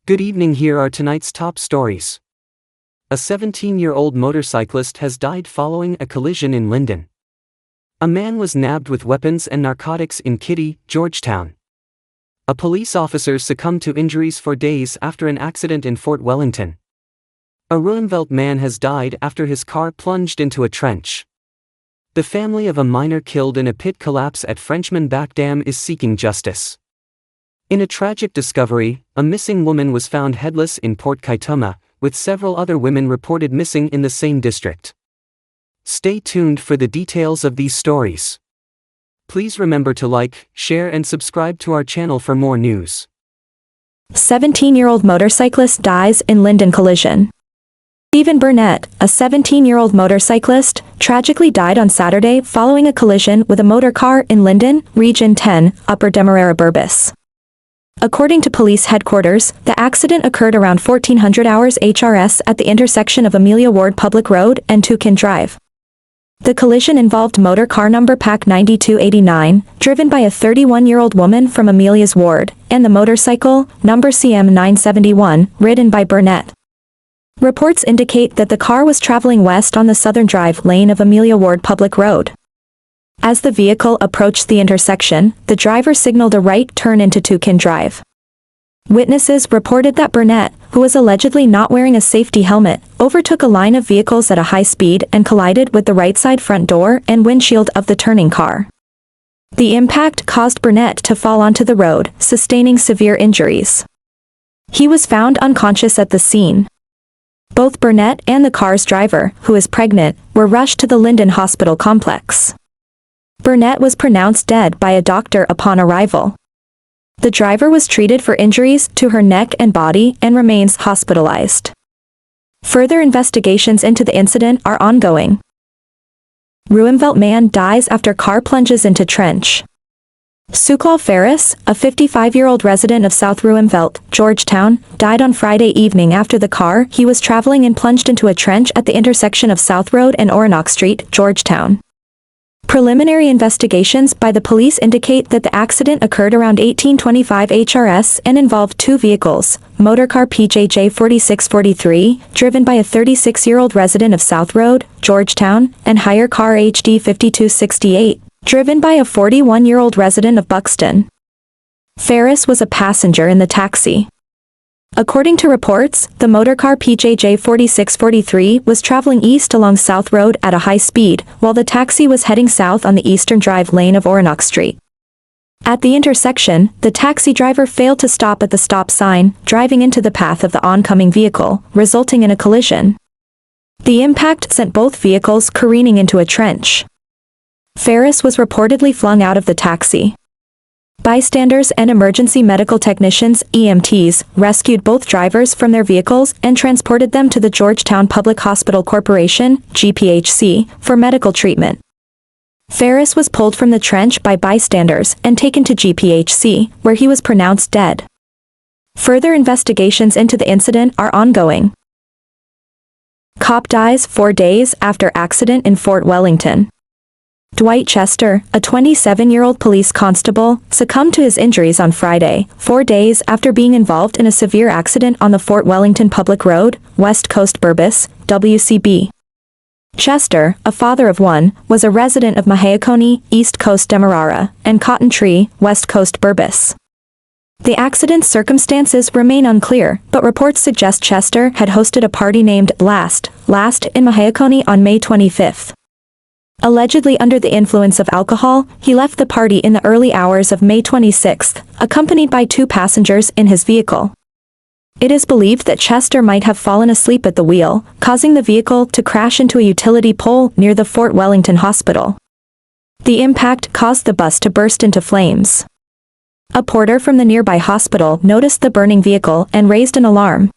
Good evening, here are tonight's top stories. A 17-year-old motorcyclist has died following a collision in Linden. A man was nabbed with weapons and narcotics in Kitty, Georgetown. A police officer succumbed to injuries for days after an accident in Fort Wellington. A Roosevelt man has died after his car plunged into a trench. The family of a miner killed in a pit collapse at Frenchman Back Dam is seeking justice. In a tragic discovery, a missing woman was found headless in Port Kaituma, with several other women reported missing in the same district. Stay tuned for the details of these stories. Please remember to like, share and subscribe to our channel for more news. 17-year-old motorcyclist dies in Linden collision. Stephen Burnett, a 17-year-old motorcyclist, tragically died on Saturday following a collision with a motor car in Linden, Region 10, Upper Demerara Burbus. According to police headquarters, the accident occurred around 1400 hours HRS at the intersection of Amelia Ward Public Road and Tukin Drive. The collision involved motor car number PAC 9289, driven by a 31-year-old woman from Amelia's ward, and the motorcycle, number CM 971, ridden by Burnett. Reports indicate that the car was traveling west on the southern drive lane of Amelia Ward Public Road. As the vehicle approached the intersection, the driver signaled a right turn into Tukin Drive. Witnesses reported that Burnett, who was allegedly not wearing a safety helmet, overtook a line of vehicles at a high speed and collided with the right side front door and windshield of the turning car. The impact caused Burnett to fall onto the road, sustaining severe injuries. He was found unconscious at the scene. Both Burnett and the car's driver, who is pregnant, were rushed to the Linden Hospital complex. Burnett was pronounced dead by a doctor upon arrival. The driver was treated for injuries to her neck and body and remains hospitalized. Further investigations into the incident are ongoing. Roosevelt man dies after car plunges into trench. Sukal Ferris, a 55-year-old resident of South Roosevelt, Georgetown, died on Friday evening after the car he was traveling in plunged into a trench at the intersection of South Road and Oronoque Street, Georgetown. Preliminary investigations by the police indicate that the accident occurred around 1825 HRS and involved two vehicles, motorcar PJJ 4643, driven by a 36-year-old resident of South Road, Georgetown, and hire car HD 5268, driven by a 41-year-old resident of Buxton. Ferris was a passenger in the taxi. According to reports, the motorcar PJJ 4643 was traveling east along South Road at a high speed, while the taxi was heading south on the eastern drive lane of Oronoque Street. At the intersection, the taxi driver failed to stop at the stop sign, driving into the path of the oncoming vehicle, resulting in a collision. The impact sent both vehicles careening into a trench. Ferris was reportedly flung out of the taxi. Bystanders and emergency medical technicians, EMTs, rescued both drivers from their vehicles and transported them to the Georgetown Public Hospital Corporation, GPHC, for medical treatment. Ferris was pulled from the trench by bystanders and taken to GPHC, where he was pronounced dead. Further investigations into the incident are ongoing. Cop dies 4 days after accident in Fort Wellington. Dwight Chester, a 27-year-old police constable, succumbed to his injuries on Friday, 4 days after being involved in a severe accident on the Fort Wellington Public Road, West Coast Burbus, WCB. Chester, a father of one, was a resident of Mahayakoni, East Coast Demerara, and Cotton Tree, West Coast Burbus. The accident's circumstances remain unclear, but reports suggest Chester had hosted a party named Last in Mahayakoni on May 25. Allegedly under the influence of alcohol, he left the party in the early hours of May 26, accompanied by 2 passengers in his vehicle. It is believed that Chester might have fallen asleep at the wheel, causing the vehicle to crash into a utility pole near the Fort Wellington Hospital. The impact caused the bus to burst into flames. A porter from the nearby hospital noticed the burning vehicle and raised an alarm.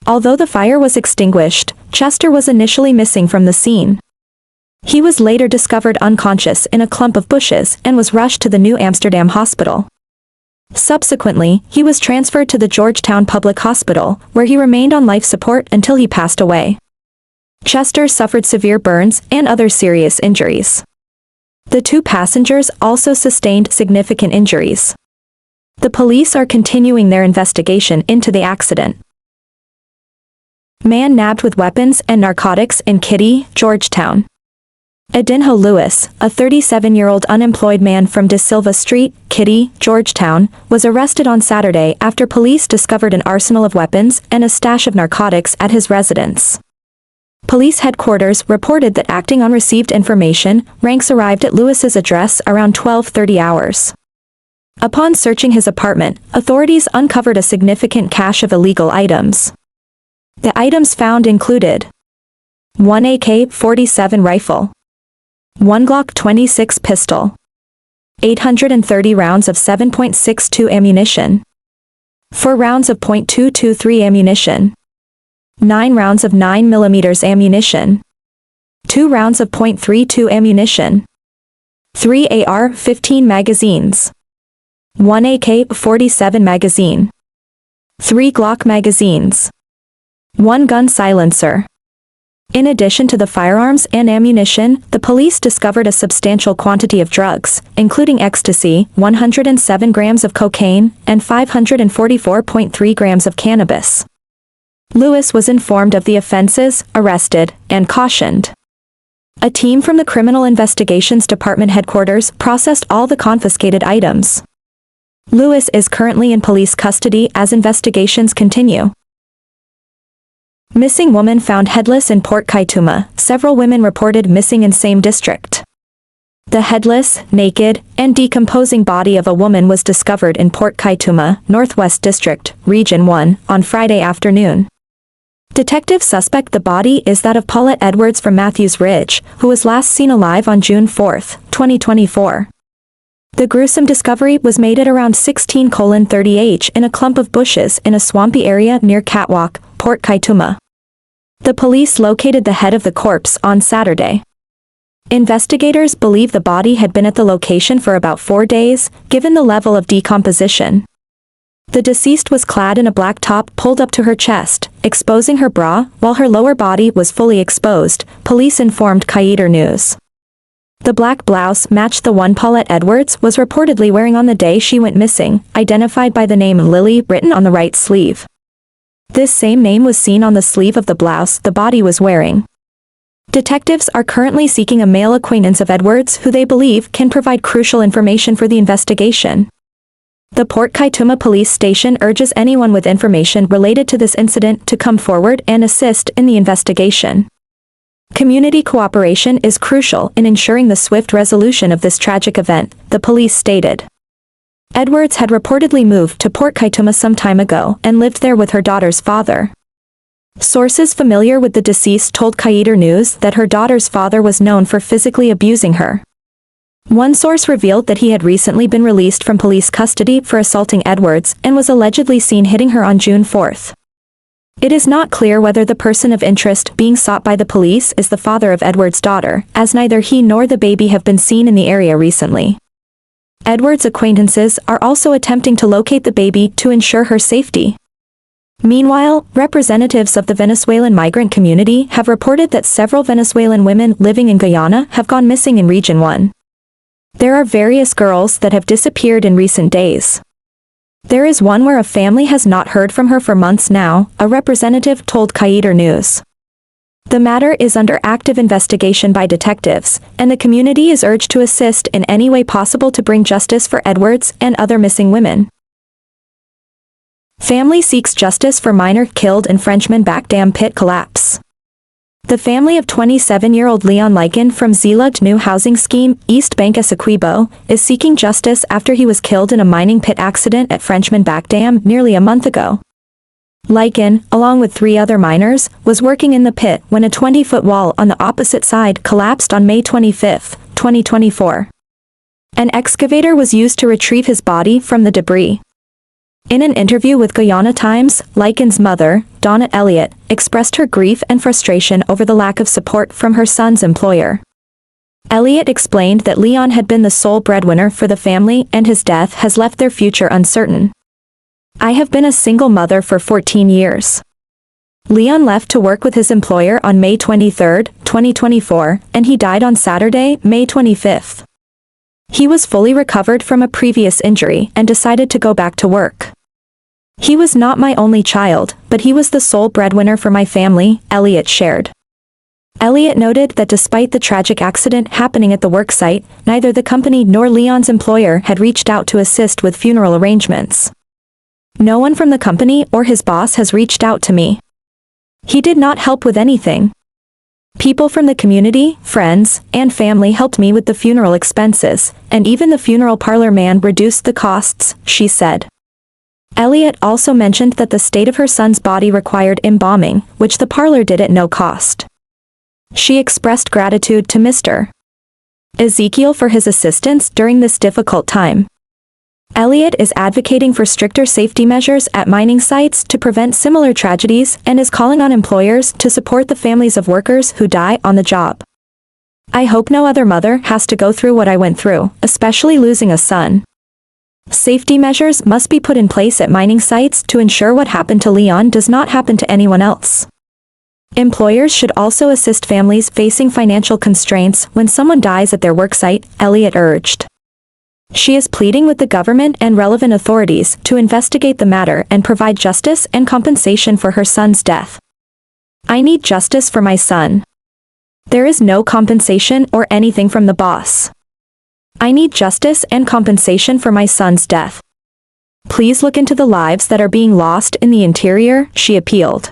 Although the fire was extinguished, Chester was initially missing from the scene. He was later discovered unconscious in a clump of bushes and was rushed to the New Amsterdam Hospital. Subsequently, he was transferred to the Georgetown Public Hospital, where he remained on life support until he passed away. Chester suffered severe burns and other serious injuries. The 2 passengers also sustained significant injuries. The police are continuing their investigation into the accident. Man nabbed with weapons and narcotics in Kitty, Georgetown. Adinho Lewis, a 37-year-old unemployed man from De Silva Street, Kitty, Georgetown, was arrested on Saturday after police discovered an arsenal of weapons and a stash of narcotics at his residence. Police headquarters reported that acting on received information, ranks arrived at Lewis's address around 12:30 hours. Upon searching his apartment, authorities uncovered a significant cache of illegal items. The items found included 1 AK-47 rifle, 1 Glock 26 pistol, 830 rounds of 7.62 ammunition, 4 rounds of .223 ammunition, 9 rounds of 9mm ammunition, 2 rounds of .32 ammunition, 3 AR-15 magazines, 1 AK-47 magazine, 3 Glock magazines, 1 gun silencer. In addition to the firearms and ammunition, the police discovered a substantial quantity of drugs, including ecstasy, 107 grams of cocaine, and 544.3 grams of cannabis. Lewis was informed of the offenses, arrested, and cautioned. A team from the Criminal Investigations Department headquarters processed all the confiscated items. Lewis is currently in police custody as investigations continue. Missing woman found headless in Port Kaituma. Several women reported missing in same district. The headless, naked, and decomposing body of a woman was discovered in Port Kaituma, Northwest District, Region 1, on Friday afternoon. Detectives suspect the body is that of Paulette Edwards from Matthews Ridge, who was last seen alive on June 4, 2024. The gruesome discovery was made at around 16:30 in a clump of bushes in a swampy area near Catwalk, Port Kaituma. The police located the head of the corpse on Saturday. Investigators believe the body had been at the location for about 4 days, given the level of decomposition. The deceased was clad in a black top pulled up to her chest, exposing her bra, while her lower body was fully exposed, police informed Kaiser News. The black blouse matched the one Paulette Edwards was reportedly wearing on the day she went missing, identified by the name Lily written on the right sleeve. This same name was seen on the sleeve of the blouse the body was wearing. Detectives are currently seeking a male acquaintance of Edwards who they believe can provide crucial information for the investigation. The Port Kaituma Police Station urges anyone with information related to this incident to come forward and assist in the investigation. Community cooperation is crucial in ensuring the swift resolution of this tragic event, the police stated. Edwards had reportedly moved to Port Kaituma some time ago and lived there with her daughter's father. Sources familiar with the deceased told Kaiser News that her daughter's father was known for physically abusing her. One source revealed that he had recently been released from police custody for assaulting Edwards and was allegedly seen hitting her on June 4. It is not clear whether the person of interest being sought by the police is the father of Edwards' daughter, as neither he nor the baby have been seen in the area recently. Edwards' acquaintances are also attempting to locate the baby to ensure her safety. Meanwhile, representatives of the Venezuelan migrant community have reported that several Venezuelan women living in Guyana have gone missing in Region 1. There are various girls that have disappeared in recent days. There is one where a family has not heard from her for months now, a representative told Kaiser News. The matter is under active investigation by detectives, and the community is urged to assist in any way possible to bring justice for Edwards and other missing women. Family seeks justice for minor killed in Frenchman Back Dam pit collapse. The family of 27-year-old Leon Linden from Zilugd New Housing Scheme, East Bank Essequibo, is seeking justice after he was killed in a mining pit accident at Frenchman Back Dam nearly a month ago. Linden, along with 3 other miners, was working in the pit when a 20-foot wall on the opposite side collapsed on May 25, 2024. An excavator was used to retrieve his body from the debris. In an interview with Guyana Times, Liken's mother, Donna Elliott, expressed her grief and frustration over the lack of support from her son's employer. Elliott explained that Leon had been the sole breadwinner for the family and his death has left their future uncertain. "I have been a single mother for 14 years. Leon left to work with his employer on May 23, 2024, and he died on Saturday, May 25. He was fully recovered from a previous injury and decided to go back to work. He was not my only child, but he was the sole breadwinner for my family, Elliot shared. Elliot noted that despite the tragic accident happening at the worksite, neither the company nor Leon's employer had reached out to assist with funeral arrangements. No one from the company or his boss has reached out to me. He did not help with anything. People from the community, friends, and family helped me with the funeral expenses, and even the funeral parlor man reduced the costs, she said. Elliot also mentioned that the state of her son's body required embalming, which the parlor did at no cost. She expressed gratitude to Mr. Ezekiel for his assistance during this difficult time. Elliot is advocating for stricter safety measures at mining sites to prevent similar tragedies and is calling on employers to support the families of workers who die on the job. I hope no other mother has to go through what I went through, especially losing a son. Safety measures must be put in place at mining sites to ensure what happened to Leon does not happen to anyone else. Employers should also assist families facing financial constraints when someone dies at their worksite, Elliot urged. She is pleading with the government and relevant authorities to investigate the matter and provide justice and compensation for her son's death. I need justice for my son. There is no compensation or anything from the boss. I need justice and compensation for my son's death. Please look into the lives that are being lost in the interior, she appealed.